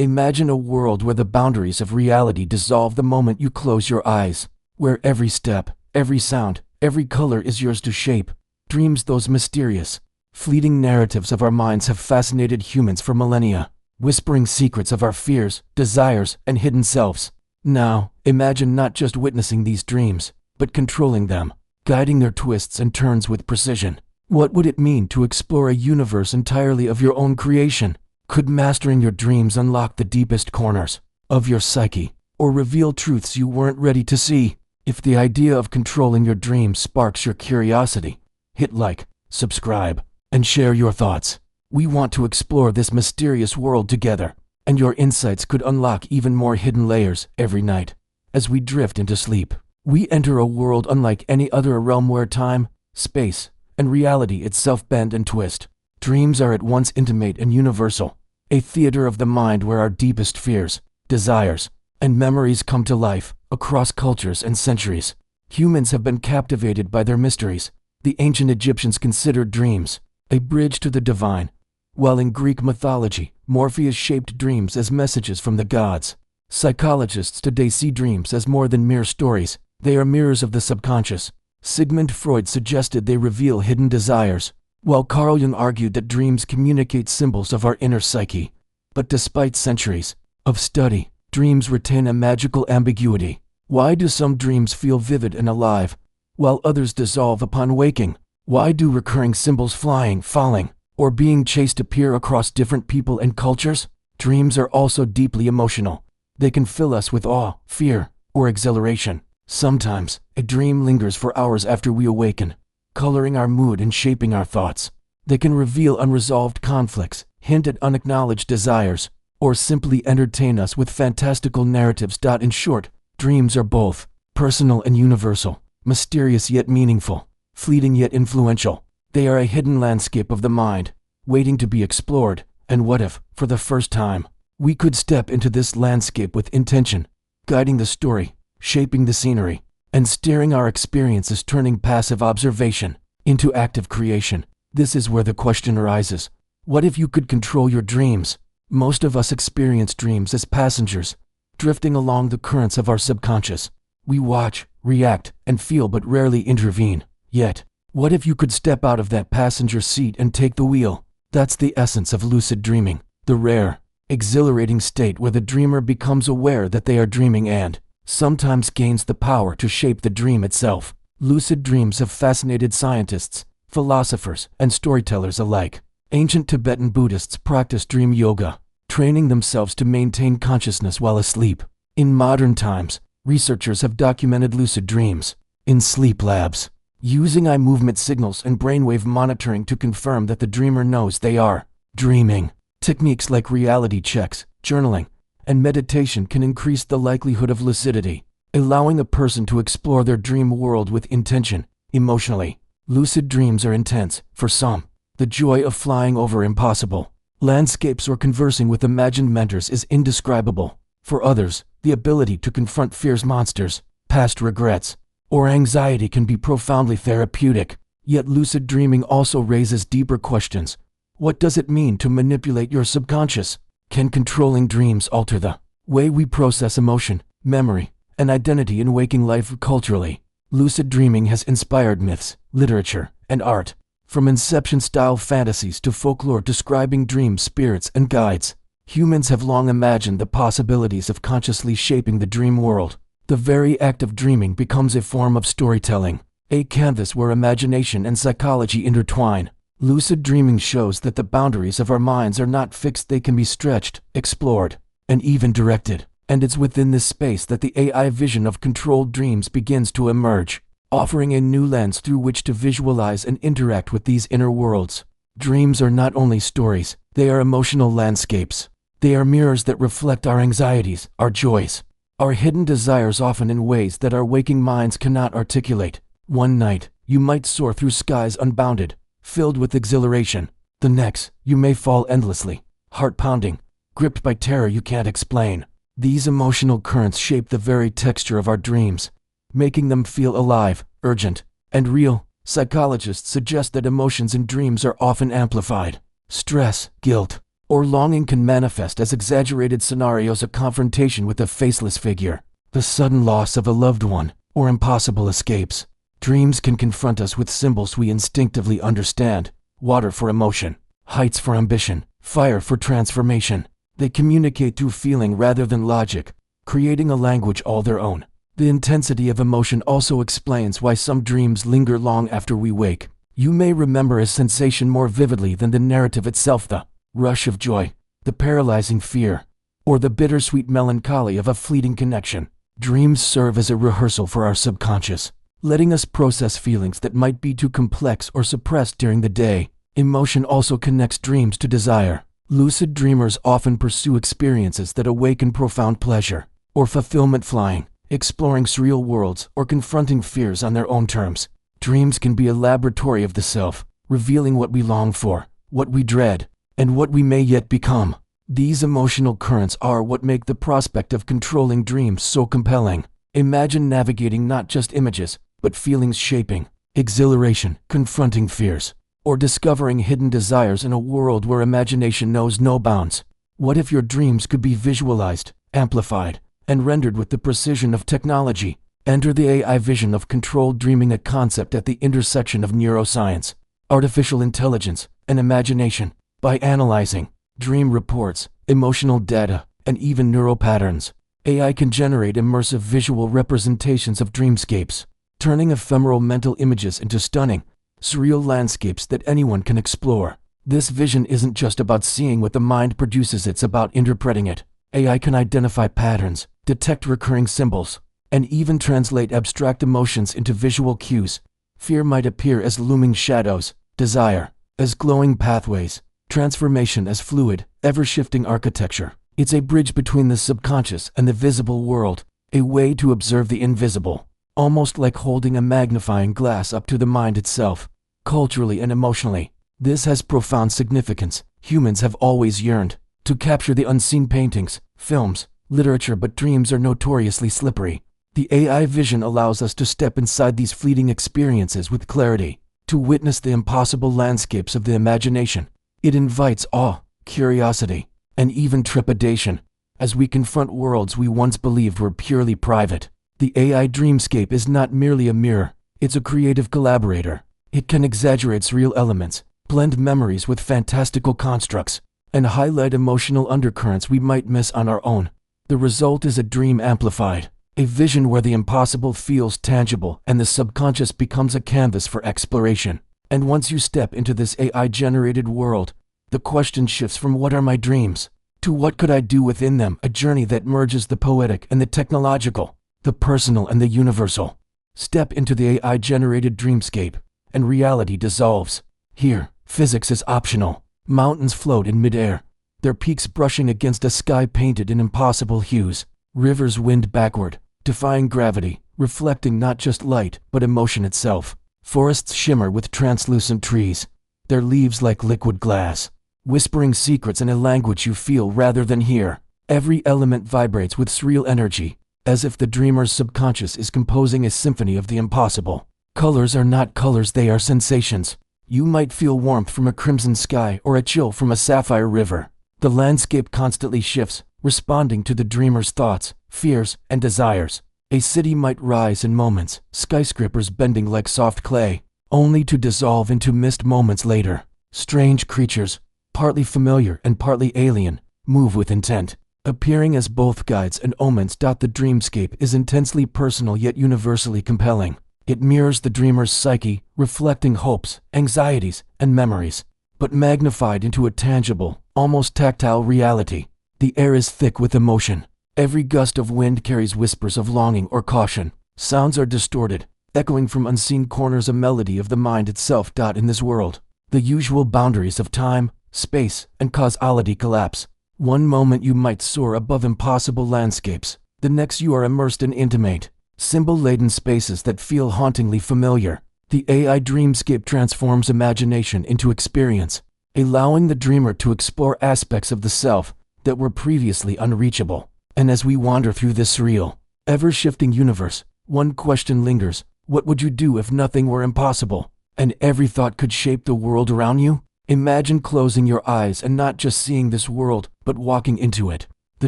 Imagine a world where the boundaries of reality dissolve the moment you close your eyes, where every step, every sound, every color is yours to shape. Dreams, those mysterious, fleeting narratives of our minds, have fascinated humans for millennia, whispering secrets of our fears, desires, and hidden selves. Now, imagine not just witnessing these dreams, but controlling them, guiding their twists and turns with precision. What would it mean to explore a universe entirely of your own creation? Could mastering your dreams unlock the deepest corners of your psyche, or reveal truths you weren't ready to see? If the idea of controlling your dreams sparks your curiosity, hit like, subscribe, and share your thoughts. We want to explore this mysterious world together, and your insights could unlock even more hidden layers every night. As we drift into sleep, we enter a world unlike any other, a realm where time, space, and reality itself bend and twist. Dreams are at once intimate and universal, a theater of the mind where our deepest fears, desires, and memories come to life. Across cultures and centuries, humans have been captivated by their mysteries. The ancient Egyptians considered dreams a bridge to the divine, while in Greek mythology, Morpheus shaped dreams as messages from the gods. Psychologists today see dreams as more than mere stories. They are mirrors of the subconscious. Sigmund Freud suggested they reveal hidden desires, while Carl Jung argued that dreams communicate symbols of our inner psyche. But despite centuries of study, dreams retain a magical ambiguity. Why do some dreams feel vivid and alive, while others dissolve upon waking? Why do recurring symbols, flying, falling, or being chased, appear across different people and cultures? Dreams are also deeply emotional. They can fill us with awe, fear, or exhilaration. Sometimes, a dream lingers for hours after we awaken, coloring our mood and shaping our thoughts. They can reveal unresolved conflicts, hint at unacknowledged desires, or simply entertain us with fantastical narratives. In short, dreams are both personal and universal, mysterious yet meaningful, fleeting yet influential. They are a hidden landscape of the mind, waiting to be explored. And what if, for the first time, we could step into this landscape with intention, guiding the story, shaping the scenery, and steering our experiences, turning passive observation into active creation? This is where the question arises: what if you could control your dreams? Most of us experience dreams as passengers, drifting along the currents of our subconscious. We watch, react, and feel, but rarely intervene. Yet, what if you could step out of that passenger seat and take the wheel? That's the essence of lucid dreaming, the rare, exhilarating state where the dreamer becomes aware that they are dreaming and, sometimes, gains the power to shape the dream itself. Lucid dreams have fascinated scientists, philosophers, and storytellers alike. Ancient Tibetan Buddhists practiced dream yoga, training themselves to maintain consciousness while asleep. In modern times, researchers have documented lucid dreams in sleep labs, using eye movement signals and brainwave monitoring to confirm that the dreamer knows they are dreaming. Techniques like reality checks, journaling, and meditation can increase the likelihood of lucidity, allowing a person to explore their dream world with intention. Emotionally, lucid dreams are intense. For some, the joy of flying over impossible landscapes or conversing with imagined mentors is indescribable. For others, the ability to confront fears, monsters, past regrets, or anxiety can be profoundly therapeutic. Yet lucid dreaming also raises deeper questions. What does it mean to manipulate your subconscious? Can controlling dreams alter the way we process emotion, memory, and identity in waking life? Culturally, lucid dreaming has inspired myths, literature, and art, from Inception-style fantasies to folklore describing dream spirits and guides. Humans have long imagined the possibilities of consciously shaping the dream world. The very act of dreaming becomes a form of storytelling, a canvas where imagination and psychology intertwine. Lucid dreaming shows that the boundaries of our minds are not fixed. They can be stretched, explored, and even directed. And it's within this space that the AI vision of controlled dreams begins to emerge, offering a new lens through which to visualize and interact with these inner worlds. Dreams are not only stories, they are emotional landscapes. They are mirrors that reflect our anxieties, our joys, our hidden desires, often in ways that our waking minds cannot articulate. One night, you might soar through skies unbounded, filled with exhilaration. The next, you may fall endlessly, heart-pounding, gripped by terror you can't explain. These emotional currents shape the very texture of our dreams, making them feel alive, urgent, and real. Psychologists suggest that emotions in dreams are often amplified. Stress, guilt, Or longing can manifest as exaggerated scenarios of confrontation with a faceless figure, the sudden loss of a loved one, or impossible escapes. Dreams can confront us with symbols we instinctively understand: water for emotion, heights for ambition, fire for transformation. They communicate through feeling rather than logic, creating a language all their own. The intensity of emotion also explains why some dreams linger long after we wake. You may remember a sensation more vividly than the narrative itself: the rush of joy, the paralyzing fear, or the bittersweet melancholy of a fleeting connection. Dreams serve as a rehearsal for our subconscious, letting us process feelings that might be too complex or suppressed during the day. Emotion also connects dreams to desire. Lucid dreamers often pursue experiences that awaken profound pleasure or fulfillment, flying, exploring surreal worlds, or confronting fears on their own terms. Dreams can be a laboratory of the self, revealing what we long for, what we dread, and what we may yet become. These emotional currents are what make the prospect of controlling dreams so compelling. Imagine navigating not just images, but feelings, shaping exhilaration, confronting fears, or discovering hidden desires in a world where imagination knows no bounds. What if your dreams could be visualized, amplified, and rendered with the precision of technology? Enter the AI vision of controlled dreaming, a concept at the intersection of neuroscience, artificial intelligence, and imagination. By analyzing dream reports, emotional data, and even neural patterns, AI can generate immersive visual representations of dreamscapes, turning ephemeral mental images into stunning, surreal landscapes that anyone can explore. This vision isn't just about seeing what the mind produces, it's about interpreting it. AI can identify patterns, detect recurring symbols, and even translate abstract emotions into visual cues. Fear might appear as looming shadows, desire as glowing pathways, transformation as fluid, ever-shifting architecture. It's a bridge between the subconscious and the visible world, a way to observe the invisible, almost like holding a magnifying glass up to the mind itself. Culturally and emotionally, this has profound significance. Humans have always yearned to capture the unseen: paintings, films, literature, but dreams are notoriously slippery. The AI vision allows us to step inside these fleeting experiences with clarity, to witness the impossible landscapes of the imagination. It invites awe, curiosity, and even trepidation as we confront worlds we once believed were purely private. The AI dreamscape is not merely a mirror, it's a creative collaborator. It can exaggerate surreal elements, blend memories with fantastical constructs, and highlight emotional undercurrents we might miss on our own. The result is a dream amplified, a vision where the impossible feels tangible and the subconscious becomes a canvas for exploration. And once you step into this AI-generated world, the question shifts from "what are my dreams?" to "what could I do within them?" A journey that merges the poetic and the technological, the personal and the universal. Step into the AI-generated dreamscape, and reality dissolves. Here, physics is optional. Mountains float in midair, their peaks brushing against a sky painted in impossible hues. Rivers wind backward, defying gravity, reflecting not just light, but emotion itself. Forests shimmer with translucent trees, their leaves like liquid glass, whispering secrets in a language you feel rather than hear. Every element vibrates with surreal energy, as if the dreamer's subconscious is composing a symphony of the impossible. Colors are not colors, they are sensations. You might feel warmth from a crimson sky or a chill from a sapphire river. The landscape constantly shifts, responding to the dreamer's thoughts, fears, and desires. A city might rise in moments, skyscrapers bending like soft clay, only to dissolve into mist moments later. Strange creatures, partly familiar and partly alien, move with intent, appearing as both guides and omens. The dreamscape is intensely personal yet universally compelling. It mirrors the dreamer's psyche, reflecting hopes, anxieties, and memories, but magnified into a tangible, almost tactile reality. The air is thick with emotion. Every gust of wind carries whispers of longing or caution. Sounds are distorted, echoing from unseen corners, a melody of the mind itself. In this world, the usual boundaries of time, space, and causality collapse. One moment you might soar above impossible landscapes, the next you are immersed in intimate, symbol-laden spaces that feel hauntingly familiar. The AI dreamscape transforms imagination into experience, allowing the dreamer to explore aspects of the self that were previously unreachable. And as we wander through this surreal, ever-shifting universe, one question lingers: what would you do if nothing were impossible, and every thought could shape the world around you? Imagine closing your eyes and not just seeing this world, but walking into it. The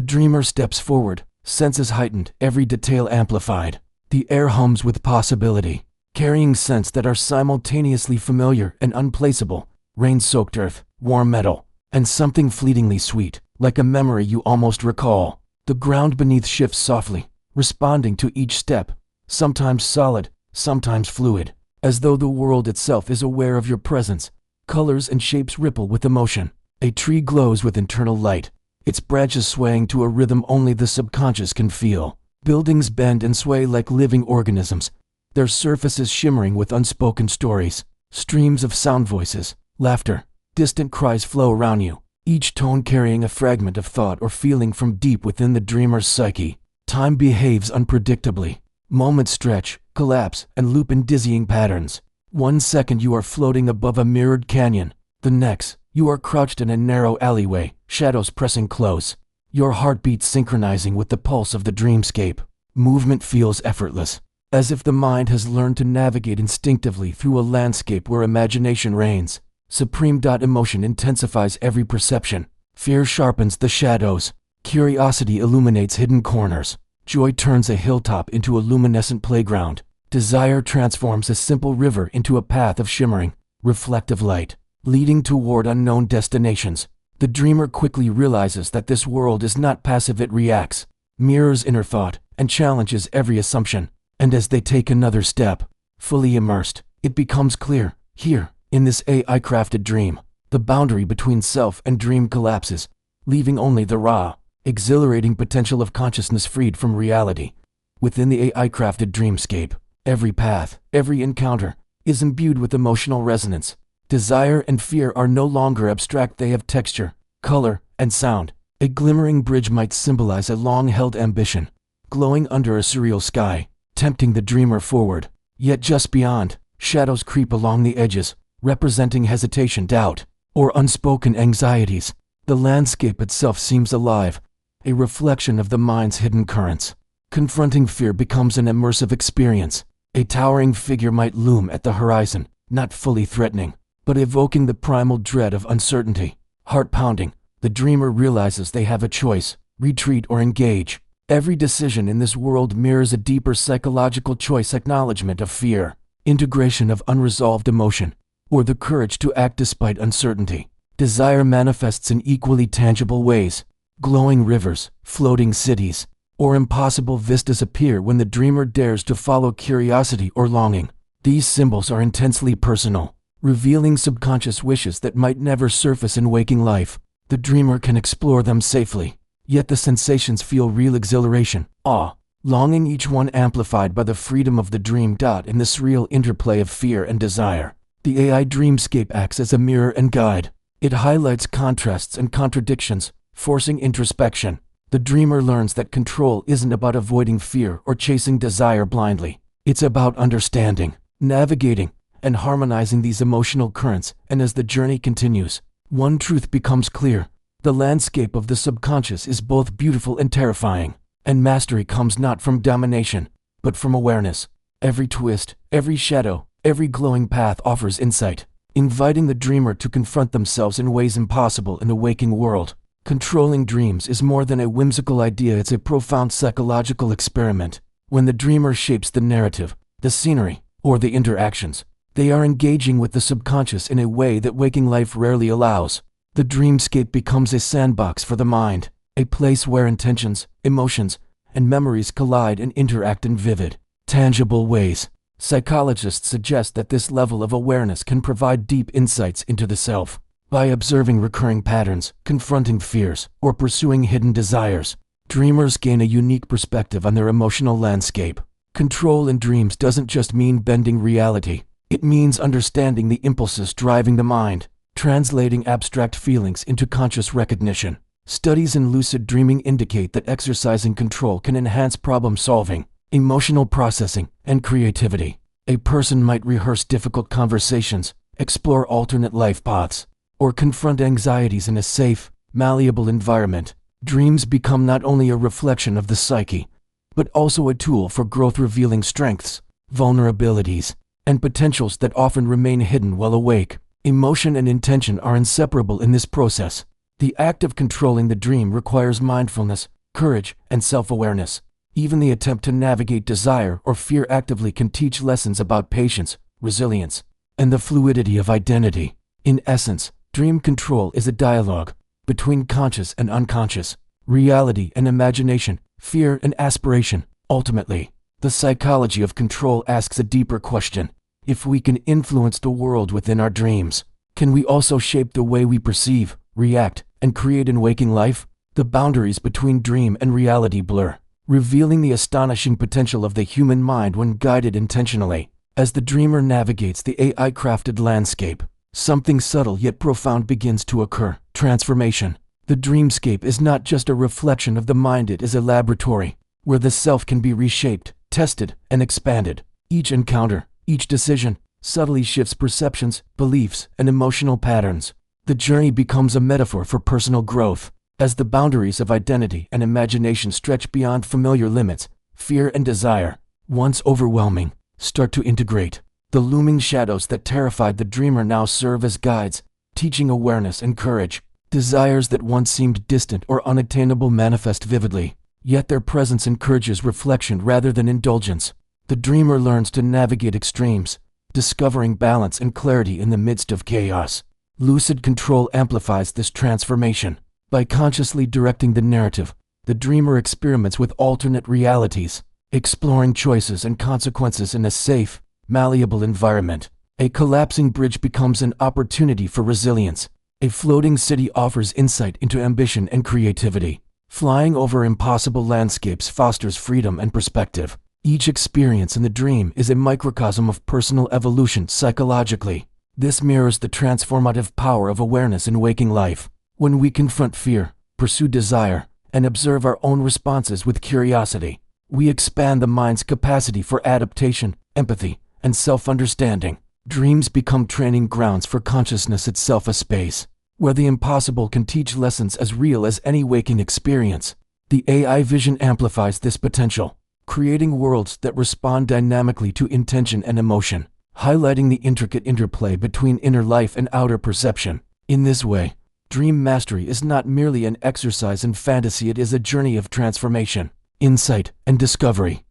dreamer steps forward, senses heightened, every detail amplified. The air hums with possibility, carrying scents that are simultaneously familiar and unplaceable. Rain-soaked earth, warm metal, and something fleetingly sweet, like a memory you almost recall. The ground beneath shifts softly, responding to each step, sometimes solid, sometimes fluid, as though the world itself is aware of your presence. Colors and shapes ripple with emotion. A tree glows with internal light, its branches swaying to a rhythm only the subconscious can feel. Buildings bend and sway like living organisms, their surfaces shimmering with unspoken stories. Streams of sound voices, laughter, distant cries flow around you, each tone carrying a fragment of thought or feeling from deep within the dreamer's psyche. Time behaves unpredictably. Moments stretch, collapse, and loop in dizzying patterns. 1 second you are floating above a mirrored canyon. The next, you are crouched in a narrow alleyway, shadows pressing close. Your heartbeat synchronizing with the pulse of the dreamscape. Movement feels effortless, as if the mind has learned to navigate instinctively through a landscape where imagination reigns. Supreme. Emotion intensifies every perception. Fear sharpens the shadows. Curiosity illuminates hidden corners. Joy turns a hilltop into a luminescent playground. Desire transforms a simple river into a path of shimmering, reflective light, leading toward unknown destinations. The dreamer quickly realizes that this world is not passive, it reacts, mirrors inner thought, and challenges every assumption. And as they take another step, fully immersed, it becomes clear, here, in this AI-crafted dream, the boundary between self and dream collapses, leaving only the raw, exhilarating potential of consciousness freed from reality. Within the AI-crafted dreamscape, every path, every encounter, is imbued with emotional resonance. Desire and fear are no longer abstract, they have texture, color, and sound. A glimmering bridge might symbolize a long-held ambition, glowing under a surreal sky, tempting the dreamer forward. Yet just beyond, shadows creep along the edges, representing hesitation, doubt, or unspoken anxieties. The landscape itself seems alive, a reflection of the mind's hidden currents. Confronting fear becomes an immersive experience. A towering figure might loom at the horizon, not fully threatening, but evoking the primal dread of uncertainty. Heart pounding, the dreamer realizes they have a choice: retreat or engage. Every decision in this world mirrors a deeper psychological choice: acknowledgement of fear, integration of unresolved emotion, or the courage to act despite uncertainty. Desire manifests in equally tangible ways. Glowing rivers, floating cities, or impossible vistas appear when the dreamer dares to follow curiosity or longing. These symbols are intensely personal, revealing subconscious wishes that might never surface in waking life. The dreamer can explore them safely, yet the sensations feel real: exhilaration, awe, longing, each one amplified by the freedom of the dream. In the surreal interplay of fear and desire, the AI dreamscape acts as a mirror and guide. It highlights contrasts and contradictions, forcing introspection. The dreamer learns that control isn't about avoiding fear or chasing desire blindly. It's about understanding, navigating, and harmonizing these emotional currents. And as the journey continues, one truth becomes clear: the landscape of the subconscious is both beautiful and terrifying, and mastery comes not from domination, but from awareness. Every twist, every shadow, every glowing path offers insight, inviting the dreamer to confront themselves in ways impossible in a waking world. Controlling dreams is more than a whimsical idea, it's a profound psychological experiment. When the dreamer shapes the narrative, the scenery, or the interactions, they are engaging with the subconscious in a way that waking life rarely allows. The dreamscape becomes a sandbox for the mind, a place where intentions, emotions, and memories collide and interact in vivid, tangible ways. Psychologists suggest that this level of awareness can provide deep insights into the self. By observing recurring patterns, confronting fears, or pursuing hidden desires, dreamers gain a unique perspective on their emotional landscape. Control in dreams doesn't just mean bending reality. It means understanding the impulses driving the mind, translating abstract feelings into conscious recognition. Studies in lucid dreaming indicate that exercising control can enhance problem solving, emotional processing, and creativity. A person might rehearse difficult conversations, explore alternate life paths, or confront anxieties in a safe, malleable environment. Dreams become not only a reflection of the psyche, but also a tool for growth, revealing strengths, vulnerabilities, and potentials that often remain hidden while awake. Emotion and intention are inseparable in this process. The act of controlling the dream requires mindfulness, courage, and self-awareness. Even the attempt to navigate desire or fear actively can teach lessons about patience, resilience, and the fluidity of identity. In essence, dream control is a dialogue between conscious and unconscious, reality and imagination, fear and aspiration. Ultimately, the psychology of control asks a deeper question. If we can influence the world within our dreams, can we also shape the way we perceive, react, and create in waking life? The boundaries between dream and reality blur, revealing the astonishing potential of the human mind when guided intentionally. As the dreamer navigates the AI-crafted landscape, something subtle yet profound begins to occur. Transformation. The dreamscape is not just a reflection of the mind, it is a laboratory where the self can be reshaped, tested, and expanded. Each encounter, each decision, subtly shifts perceptions, beliefs, and emotional patterns. The journey becomes a metaphor for personal growth. As the boundaries of identity and imagination stretch beyond familiar limits, fear and desire, once overwhelming, start to integrate. The looming shadows that terrified the dreamer now serve as guides, teaching awareness and courage. Desires that once seemed distant or unattainable manifest vividly, yet their presence encourages reflection rather than indulgence. The dreamer learns to navigate extremes, discovering balance and clarity in the midst of chaos. Lucid control amplifies this transformation. By consciously directing the narrative, the dreamer experiments with alternate realities, exploring choices and consequences in a safe, malleable environment. A collapsing bridge becomes an opportunity for resilience. A floating city offers insight into ambition and creativity. Flying over impossible landscapes fosters freedom and perspective. Each experience in the dream is a microcosm of personal evolution psychologically. This mirrors the transformative power of awareness in waking life. When we confront fear, pursue desire, and observe our own responses with curiosity, we expand the mind's capacity for adaptation, empathy, and self-understanding. Dreams become training grounds for consciousness itself, a space where the impossible can teach lessons as real as any waking experience. The AI vision amplifies this potential, creating worlds that respond dynamically to intention and emotion, highlighting the intricate interplay between inner life and outer perception. In this way, dream mastery is not merely an exercise in fantasy, it is a journey of transformation, insight, and discovery.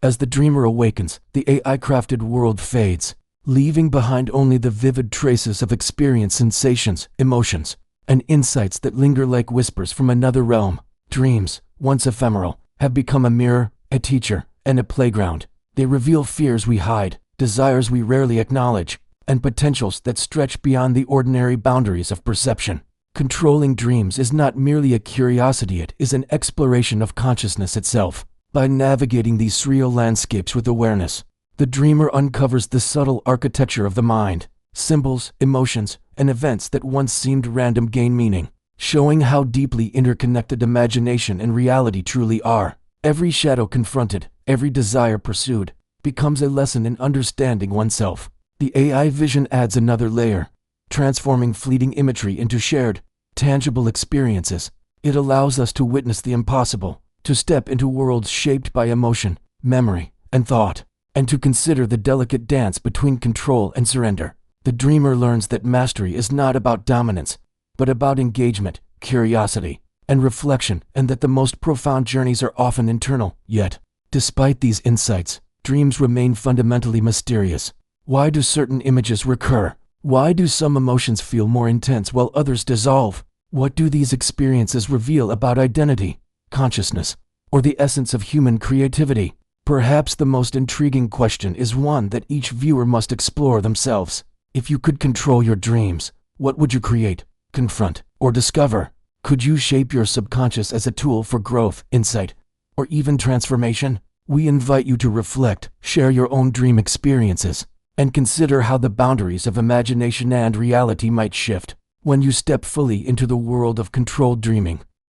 As the dreamer awakens, the AI-crafted world fades, leaving behind only the vivid traces of experience, sensations, emotions, and insights that linger like whispers from another realm. Dreams, once ephemeral, have become a mirror, a teacher, and a playground. They reveal fears we hide, desires we rarely acknowledge, and potentials that stretch beyond the ordinary boundaries of perception. Controlling dreams is not merely a curiosity, it is an exploration of consciousness itself. By navigating these surreal landscapes with awareness, the dreamer uncovers the subtle architecture of the mind. Symbols, emotions, and events that once seemed random gain meaning, showing how deeply interconnected imagination and reality truly are. Every shadow confronted, every desire pursued, becomes a lesson in understanding oneself. The AI vision adds another layer, transforming fleeting imagery into shared, tangible experiences. It allows us to witness the impossible, to step into worlds shaped by emotion, memory, and thought, and to consider the delicate dance between control and surrender. The dreamer learns that mastery is not about dominance, but about engagement, curiosity, and reflection, and that the most profound journeys are often internal. Yet, despite these insights, dreams remain fundamentally mysterious. Why do certain images recur? Why do some emotions feel more intense while others dissolve? What do these experiences reveal about identity, consciousness, or the essence of human creativity? Perhaps the most intriguing question is one that each viewer must explore themselves. If you could control your dreams, what would you create, confront, or discover? Could you shape your subconscious as a tool for growth, insight, or even transformation? We invite you to reflect, share your own dream experiences, and consider how the boundaries of imagination and reality might shift when you step fully into the world of controlled dreaming.